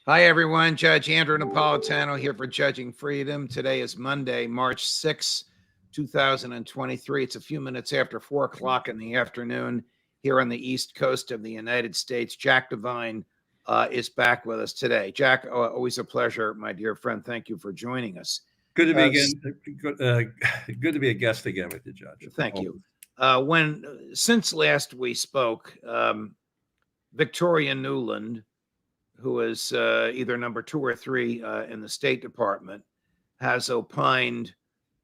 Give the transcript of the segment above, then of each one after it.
Hi, everyone. Judge Andrew Napolitano here for Judging Freedom. Today is Monday, March 6, 2023. It's a few minutes after 4 o'clock in the afternoon here on the East Coast of the United States. Jack Devine is back with us today. Jack, always a pleasure, my dear friend. Thank you for joining us. Good to be again. Good to be a guest again with you, Judge. Thank you. Since last we spoke, Victoria Nuland, who is either number 2 or 3 in the State Department, has opined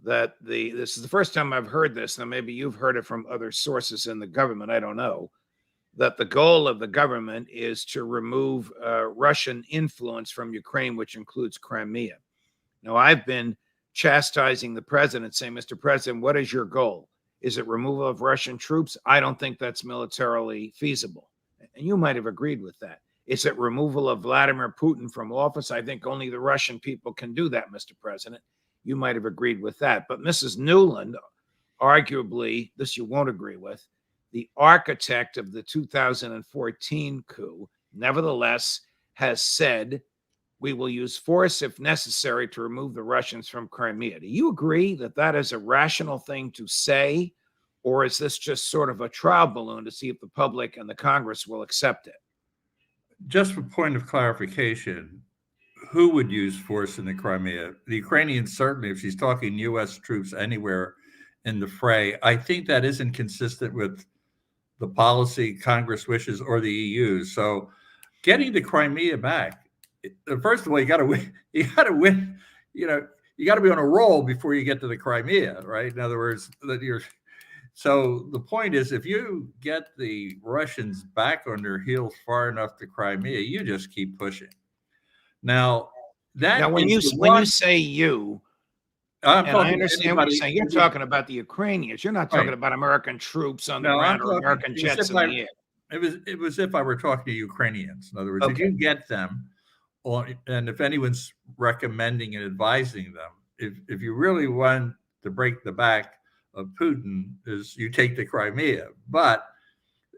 that this is the first time I've heard this. Now, maybe you've heard it from other sources in the government. I don't know. That the goal of the government is to remove Russian influence from Ukraine, which includes Crimea. Now, I've been chastising the president, saying, Mr. President, what is your goal? Is it removal of Russian troops? I don't think that's militarily feasible. And you might have agreed with that. Is it removal of Vladimir Putin from office? I think only the Russian people can do that, Mr. President. You might have agreed with that. But Mrs. Nuland, arguably, this you won't agree with, the architect of the 2014 coup, nevertheless, has said we will use force if necessary to remove the Russians from Crimea. Do you agree that that is a rational thing to say? Or is this just sort of a trial balloon to see if the public and the Congress will accept it? Just for point of clarification, who would use force in the Crimea? The Ukrainians, certainly, if she's talking U.S. troops anywhere in the fray, I think that isn't consistent with the policy Congress wishes or the EU. So getting the Crimea back, first of all, you got to win. You got to win. You got to be on a roll before you get to the Crimea, right? In other words, that you're. So the point is, if you get the Russians back on their heels far enough to Crimea, you just keep pushing. Now, when you say you, and I understand what you're saying. You're talking about the Ukrainians. You're not talking about American troops on the ground or American jets in the air. It was if I were talking to Ukrainians. In other words, if you get them, and if anyone's recommending and advising them, if you really want to break the back of Putin, is you take the Crimea. But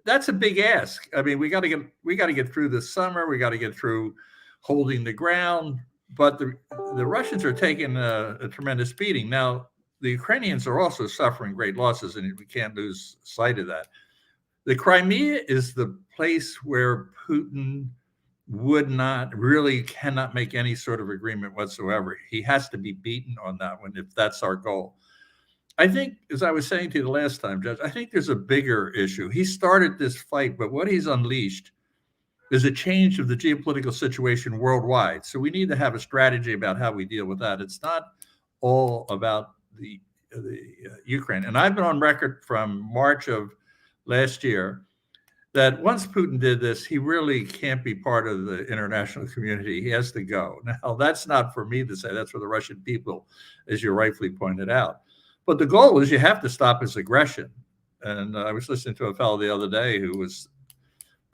that's a big ask. I mean, we got to get through the summer. We got to get through holding the ground. But the Russians are taking a tremendous beating. Now, the Ukrainians are also suffering great losses, and we can't lose sight of that. The Crimea is the place where Putin cannot make any sort of agreement whatsoever. He has to be beaten on that one if that's our goal. I think, as I was saying to you the last time, Judge, I think there's a bigger issue. He started this fight, but what he's unleashed is a change of the geopolitical situation worldwide. So we need to have a strategy about how we deal with that. It's not all about the Ukraine. And I've been on record from March of last year that once Putin did this, he really can't be part of the international community. He has to go. Now, that's not for me to say. That's for the Russian people, as you rightfully pointed out. But the goal is you have to stop his aggression. And I was listening to a fellow the other day who was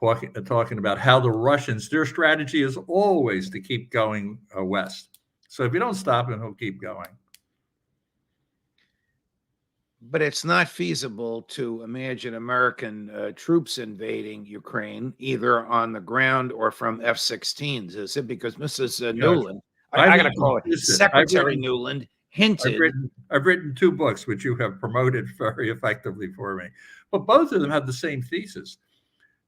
talking about how the Russians, their strategy is always to keep going west. So if you don't stop him, he'll keep going. But it's not feasible to imagine American troops invading Ukraine, either on the ground or from F-16s, is it? Because Mrs. Nuland, I got to call it Secretary Nuland, hinted. I've written 2 books, which you have promoted very effectively for me. But both of them have the same thesis.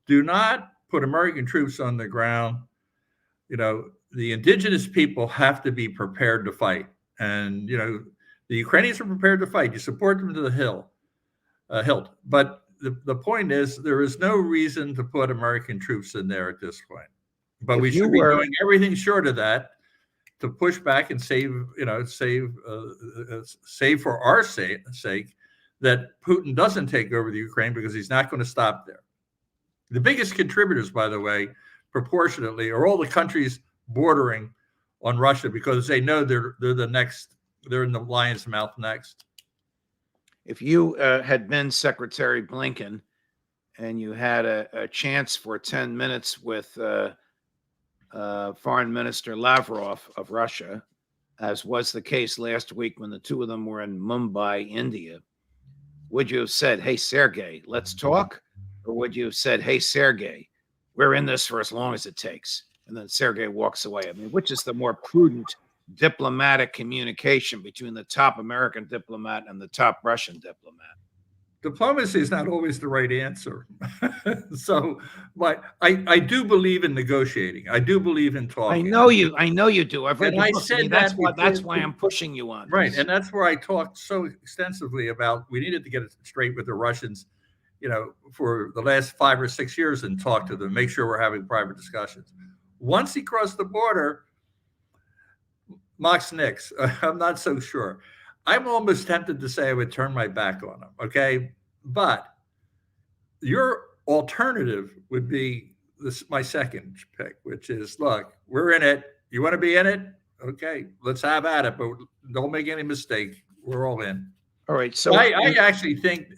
Do not put American troops on the ground. The indigenous people have to be prepared to fight. And, the Ukrainians are prepared to fight. You support them to the hilt. But the point is, there is no reason to put American troops in there at this point. But we should be doing everything short of that to push back and save for our sake that Putin doesn't take over the Ukraine, because he's not going to stop there. The biggest contributors, by the way, proportionately, are all the countries bordering on Russia, because they know they're the next. They're in the lion's mouth next. If you had been Secretary Blinken and you had a chance for 10 minutes with Foreign Minister Lavrov of Russia, as was the case last week when the two of them were in Mumbai, India, would you have said, hey, Sergei, let's talk? Or would you have said, hey, Sergei, we're in this for as long as it takes? And then Sergei walks away. I mean, which is the more prudent diplomatic communication between the top American diplomat and the top Russian diplomat? Diplomacy is not always the right answer. So, but I do believe in negotiating. I do believe in talking. I know you do. I've read And the I book. said That's that that's before- why I'm pushing you on Right. this. And that's where I talked so extensively about we needed to get it straight with the Russians, for the last 5 or 6 years and talk to them, make sure we're having private discussions. Once he crossed the border, Mox Nix, I'm not so sure. I'm almost tempted to say I would turn my back on him. Okay. But your alternative would be my second pick, which is, look, we're in it. You want to be in it? Okay, let's have at it, but don't make any mistake. We're all in. All right. So I actually think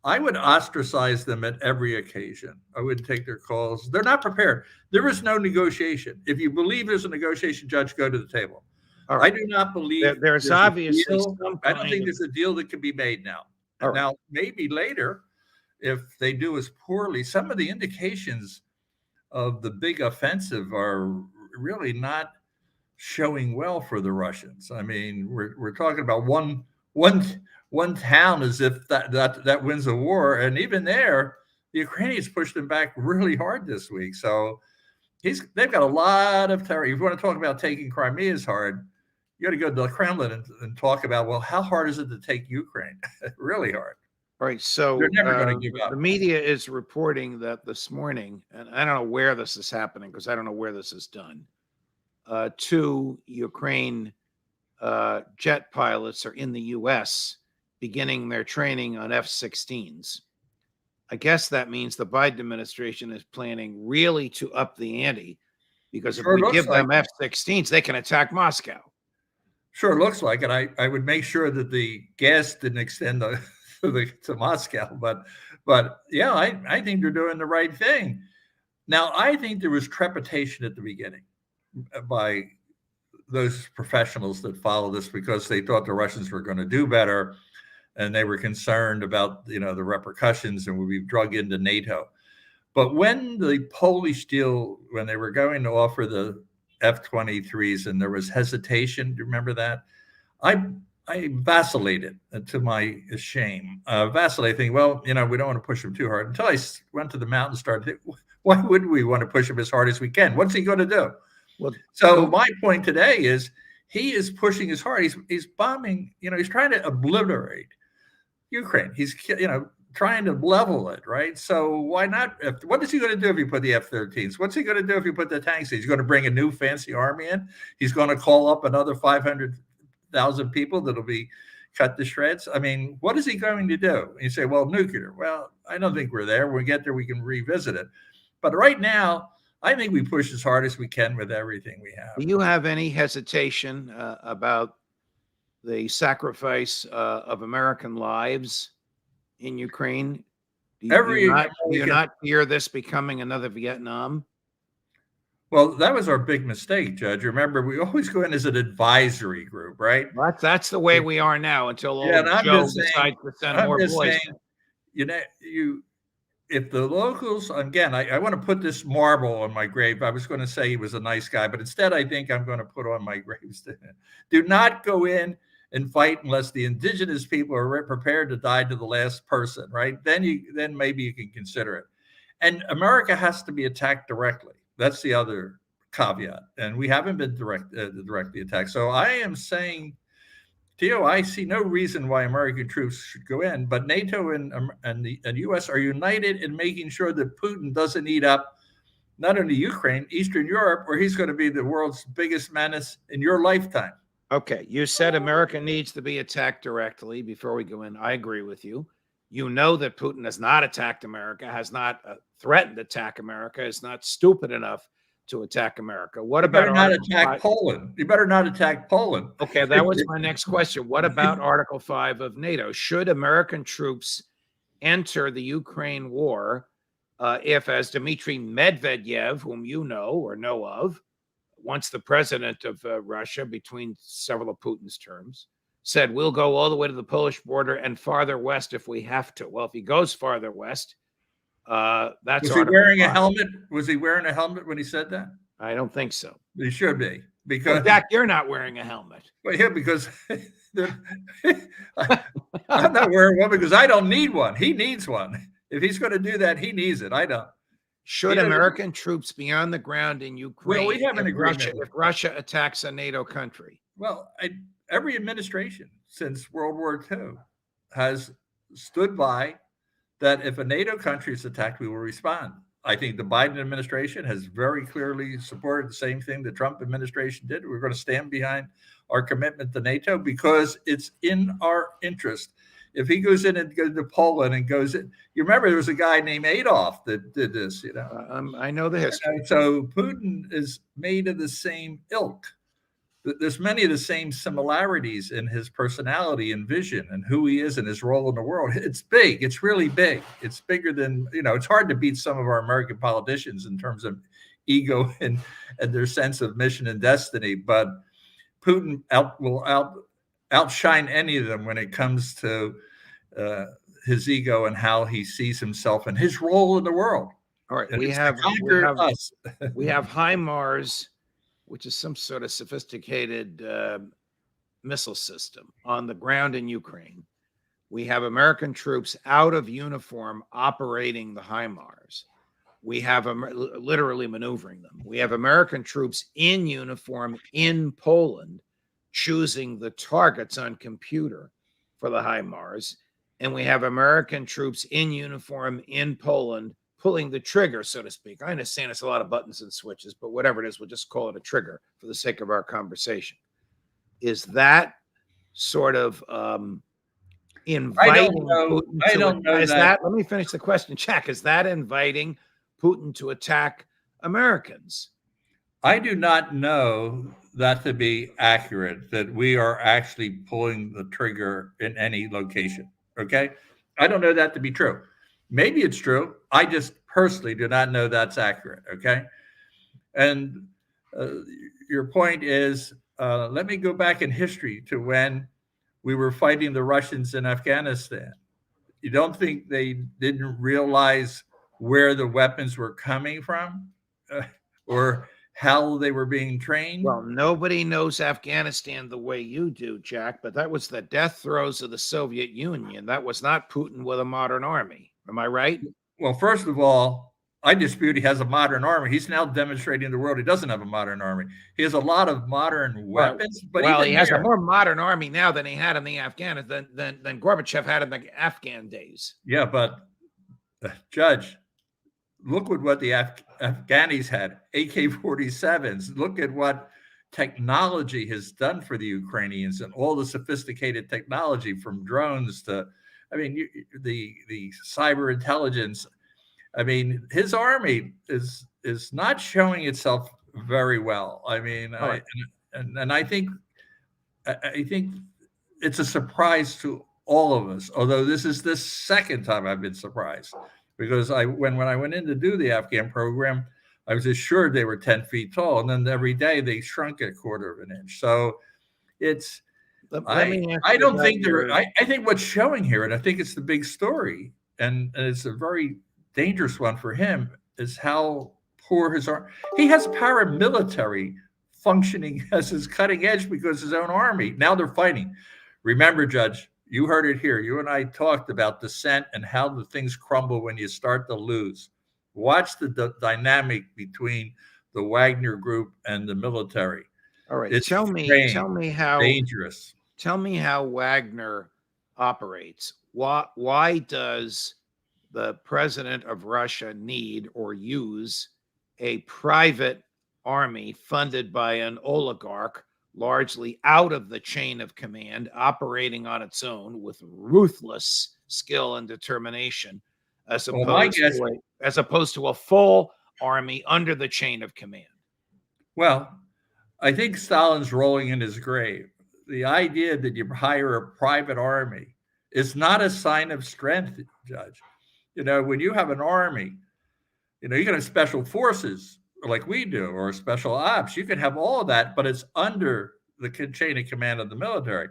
I would ostracize them at every occasion. I wouldn't take their calls. They're not prepared. There is no negotiation. If you believe there's a negotiation, Judge, go to the table. all right. I do not believe There's a obviously deal. some I don't kind think of- there's a deal that can be made now. All right. Now, maybe later, if they do as poorly, some of the indications of the big offensive are really not showing well for the Russians. I mean, we're talking about one town as if that wins a war, and even there, the Ukrainians pushed them back really hard this week. So they've got a lot of terror. If you want to talk about taking Crimea is hard, you got to go to the Kremlin and talk about, well, how hard is it to take Ukraine? Really hard. All right, so They're never going to give up. the media is reporting that this morning, and I don't know where this is happening because I don't know where this is done. 2 Ukraine jet pilots are in the U.S. beginning their training on F-16s. I guess that means the Biden administration is planning really to up the ante, because if Sure we looks give them like F-16s, they can attack Moscow. Sure looks like it. I would make sure that the gas didn't extend to Moscow, but yeah, I think they're doing the right thing. Now, I think there was trepidation at the beginning by those professionals that follow this because they thought the Russians were going to do better, and they were concerned about the repercussions and would be drug into NATO. But when the Polish deal, when they were going to offer the F-23s and there was hesitation, do you remember that? I vacillated, to my shame. Vacillated, thinking, well, we don't want to push him too hard. Until I went to the mountain and started thinking, why would we want to push him as hard as we can? What's he going to do? Well, so my point today is he is pushing as hard. He's bombing. He's trying to obliterate Ukraine. He's trying to level it, right? So why not? What is he going to do if you put the F-13s? What's he going to do if you put the tanks in? He's going to bring a new fancy army in. He's going to call up another 500,000 people that'll be cut to shreds. I mean, what is he going to do? And you say, well, nuclear. Well, I don't think we're there. When we get there, we can revisit it. But right now, I think we push as hard as we can with everything we have. Do you have any hesitation about the sacrifice of American lives in Ukraine? Do you not fear this becoming another Vietnam? Well, that was our big mistake, Judge. Remember, we always go in as an advisory group, right? That's the way we are now until old Joe decides to send more boys. If the locals, again, I want to put this marble on my grave. I was going to say he was a nice guy, but instead I think I'm going to put on my gravestone. Do not go in and fight unless the indigenous people are prepared to die to the last person, right? Then maybe you can consider it. And America has to be attacked directly. That's the other caveat. And we haven't been directly attacked. So I am saying, Theo, I see no reason why American troops should go in, but NATO and the U.S. are united in making sure that Putin doesn't eat up not only Ukraine, Eastern Europe, where he's going to be the world's biggest menace in your lifetime. Okay, you said America needs to be attacked directly before we go in. I agree with you. You know that Putin has not attacked America, has not threatened to attack America, is not stupid enough to attack America. What about not attack Poland? You better not attack Poland. Okay, that was my next question. What about Article 5 of NATO? Should American troops enter the Ukraine war if, as Dmitry Medvedev, whom you know or know of, once the president of Russia, between several of Putin's terms, said, we'll go all the way to the Polish border and farther west if we have to. Well, if he goes farther west, that's Was he wearing a helmet? Was he wearing a helmet when he said that? I don't think so. He should be, Well, because Jack, you're not wearing a helmet. well, yeah, because I'm not wearing one because I don't need one. He needs one. If he's going to do that, he needs it. I don't. Should He doesn't. American troops be on the ground in Well, we Ukraine have an agreement. if Russia attacks a NATO country? Well, every administration since World War II has stood by that if a NATO country is attacked, we will respond. I think the Biden administration has very clearly supported the same thing the Trump administration did. We're going to stand behind our commitment to NATO because it's in our interest. If he goes in and goes to Poland and goes in, you remember there was a guy named Adolf that did this, you know. I know the history. So Putin is made of the same ilk. There's many of the same similarities in his personality and vision and who he is and his role in the world. It's big. It's really big. It's bigger than, you know, it's hard to beat some of our American politicians in terms of ego and their sense of mission and destiny. But Putin will outshine any of them when it comes to his ego and how he sees himself and his role in the world. All right. And We it's to have conquer us. we have HIMARS, which is some sort of sophisticated missile system on the ground in Ukraine. We have American troops out of uniform operating the HIMARS. We have literally maneuvering them. We have American troops in uniform in Poland choosing the targets on computer for the HIMARS. And we have American troops in uniform in Poland pulling the trigger, so to speak. I understand it's a lot of buttons and switches, but whatever it is, we'll just call it a trigger for the sake of our conversation. Is that sort of inviting Putin I don't know that. Let me finish the question, Jack. Is that inviting Putin to attack Americans? I do not know that to be accurate, that we are actually pulling the trigger in any location. Okay. I don't know that to be true. Maybe it's true. I just personally do not know that's accurate. Okay. And your point is, let me go back in history to when we were fighting the Russians in Afghanistan. You don't think they didn't realize where the weapons were coming from or how they were being trained? Well, nobody knows Afghanistan the way you do, Jack, but that was the death throes of the Soviet Union. That was not Putin with a modern army. Am I right? Well, first of all, I dispute he has a modern army. He's now demonstrating to the world he doesn't have a modern army. He has a lot of modern weapons. But he has a more modern army now than he had in the Afghanistan than Gorbachev had in the Afghan days. Yeah, but Judge, look at what the Afghanis had, AK-47s. Look at what technology has done for the Ukrainians and all the sophisticated technology from drones to, I mean, the cyber intelligence. I mean, his army is not showing itself very well. I mean, right. I think it's a surprise to all of us. Although this is the second time I've been surprised, because when I went in to do the Afghan program, I was assured they were 10 feet tall, and then every day they shrunk a quarter of an inch. So it's. I don't think they're. I think what's showing here, and I think it's the big story, and it's a very dangerous one for him, is how poor his army. He has paramilitary functioning as his cutting edge because his own army. Now they're fighting. Remember, Judge, you heard it here. You and I talked about dissent and how the things crumble when you start to lose. Watch the dynamic between the Wagner group and the military. All right. Tell me how dangerous. Tell me how Wagner operates. Why does the president of Russia need or use a private army funded by an oligarch, largely out of the chain of command, operating on its own with ruthless skill and determination, as opposed to a full army under the chain of command? Well, I think Stalin's rolling in his grave. The idea that you hire a private army is not a sign of strength, Judge. You know, when you have an army, you know, you can have special forces like we do, or special ops. You can have all of that, but it's under the chain of command of the military.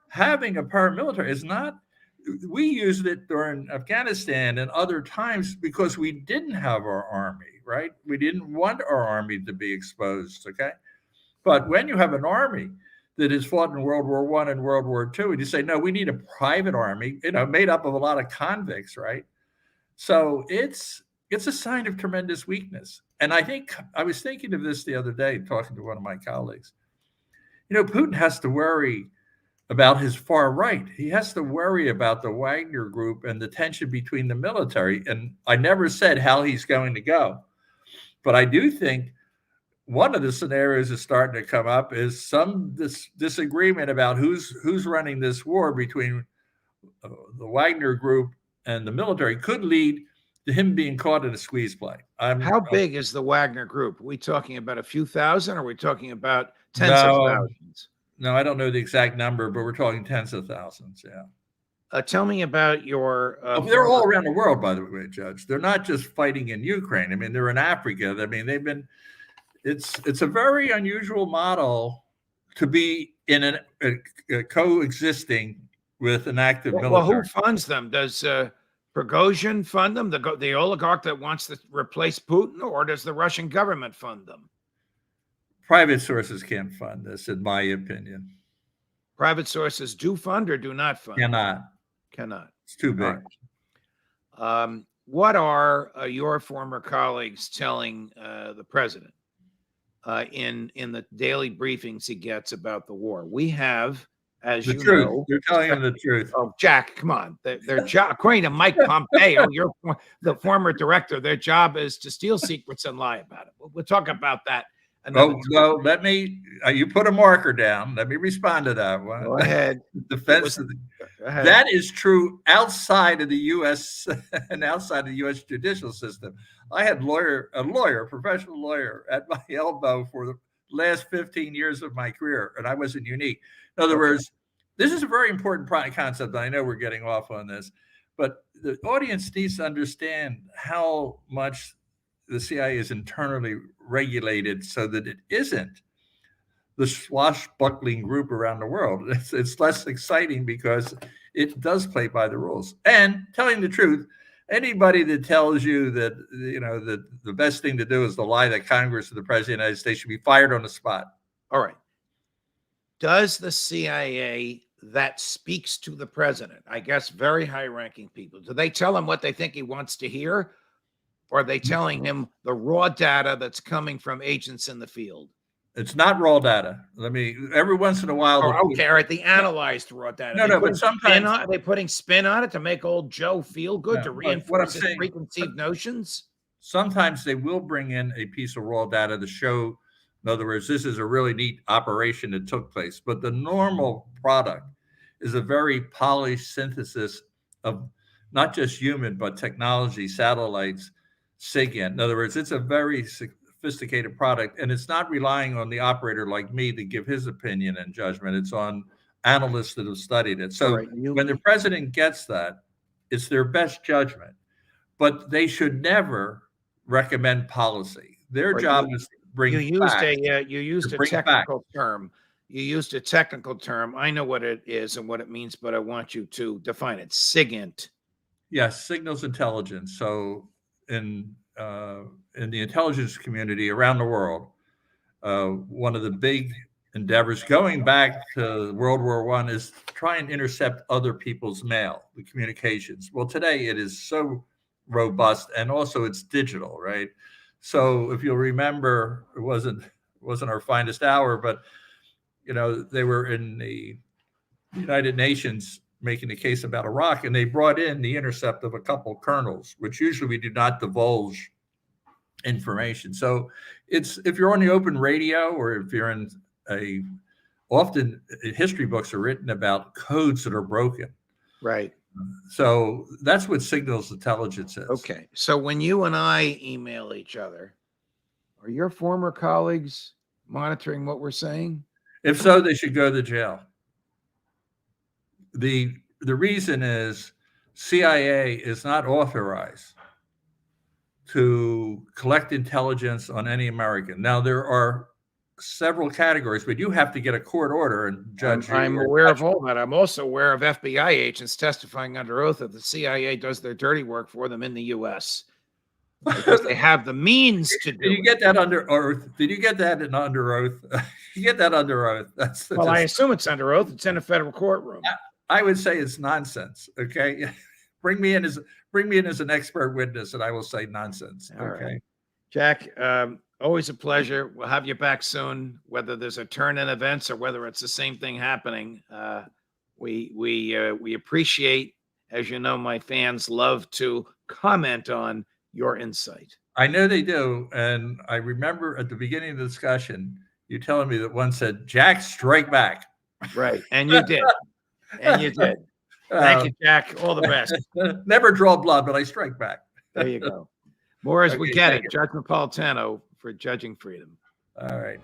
Having a paramilitary is not we used it during Afghanistan and other times because we didn't have our army, right? We didn't want our army to be exposed, okay? But when you have an army that has fought in World War I and World War II, and you say, no, we need a private army, made up of a lot of convicts, right? So it's a sign of tremendous weakness. And I think I was thinking of this the other day, talking to one of my colleagues. Putin has to worry about his far right. He has to worry about the Wagner group and the tension between the military. And I never said how he's going to go. But I do think one of the scenarios that's starting to come up is some disagreement about who's running this war between the Wagner group and the military could lead to him being caught in a squeeze play. How big is the Wagner group? Are we talking about a few thousand, or are we talking about tens of thousands? No, I don't know the exact number, but we're talking tens of thousands. Yeah. Tell me about your. They're all around the world, by the way, Judge. They're not just fighting in Ukraine. I mean, they're in Africa. I mean, they've been. It's a very unusual model to be in a coexisting with an active military. Well, who funds them? Does Prigozhin fund them, the oligarch that wants to replace Putin, or does the Russian government fund them? Private sources can't fund this, in my opinion. Private sources do fund or do not fund? Cannot. It's too big. Right. What are your former colleagues telling the president in the daily briefings he gets about the war? We have, as you know, you're telling him the truth. Oh, Jack, come on! Their job, according to Mike Pompeo, you're the former director. Their job is to steal secrets and lie about it. We'll talk about that. Well, let me. You put a marker down. Let me respond to that one. Go ahead. That is true outside of the U.S. and outside of the U.S. judicial system. I had a professional lawyer at my elbow for the last 15 years of my career, and I wasn't unique. In other words, this is a very important concept. I know we're getting off on this, but the audience needs to understand how much the CIA is internally regulated so that it isn't the swashbuckling group around the world. It's less exciting because it does play by the rules. And telling the truth, anybody that tells you that that the best thing to do is to lie that Congress or the President of the United States should be fired on the spot. All right. Does the CIA that speaks to the president, I guess very high-ranking people, do they tell him what they think he wants to hear? Or are they telling him the raw data that's coming from agents in the field? It's not raw data. Every once in a while. Okay, all right, the analyzed raw data. No, but sometimes. Are they putting spin on it to make old Joe feel good, to reinforce his preconceived notions? Sometimes they will bring in a piece of raw data to show, in other words, this is a really neat operation that took place. But the normal product is a very polished synthesis of not just human, but technology, satellites, SIGINT. In other words, it's a very sophisticated product, and it's not relying on the operator like me to give his opinion and judgment. It's on analysts that have studied it. So when the president gets that, it's their best judgment. But they should never recommend policy. Their job is to bring facts. You used a technical term. You used a technical term. I know what it is and what it means, but I want you to define it. SIGINT. Yes, signals intelligence. So in the intelligence community around the world, one of the big endeavors going back to World War I is to try and intercept other people's mail, the communications. Well, today it is so robust, and also it's digital, right? So if you'll remember, it wasn't our finest hour, but they were in the United Nations making a case about Iraq, and they brought in the intercept of a couple colonels, which usually we do not divulge information. So if you're on the open radio, or if you're in often history books are written about codes that are broken. Right. So that's what signals intelligence is. Okay. So when you and I email each other, are your former colleagues monitoring what we're saying? If so, they should go to jail. The reason is CIA is not authorized to collect intelligence on any American. Now, there are several categories, but you have to get a court order and judge. I'm aware of all that. I'm also aware of FBI agents testifying under oath that the CIA does their dirty work for them in the U.S. because they have the means to do Did you get that under oath? Did you get that under oath? You get that under oath. Well, I assume it's under oath. It's in a federal courtroom. I would say it's nonsense. Okay, bring me in as an expert witness, and I will say nonsense. All okay, right. Jack, always a pleasure. We'll have you back soon, whether there's a turn in events or whether it's the same thing happening. We appreciate, as you know, my fans love to comment on your insight. I know they do, and I remember at the beginning of the discussion, you telling me that one said, "Jack, strike back." Right, and you did, and you did. Thank you, Jack. All the best. Never draw blood, but I strike back. There you go. More as we Okay, get thank it. Judge Napolitano for Judging Freedom. All right.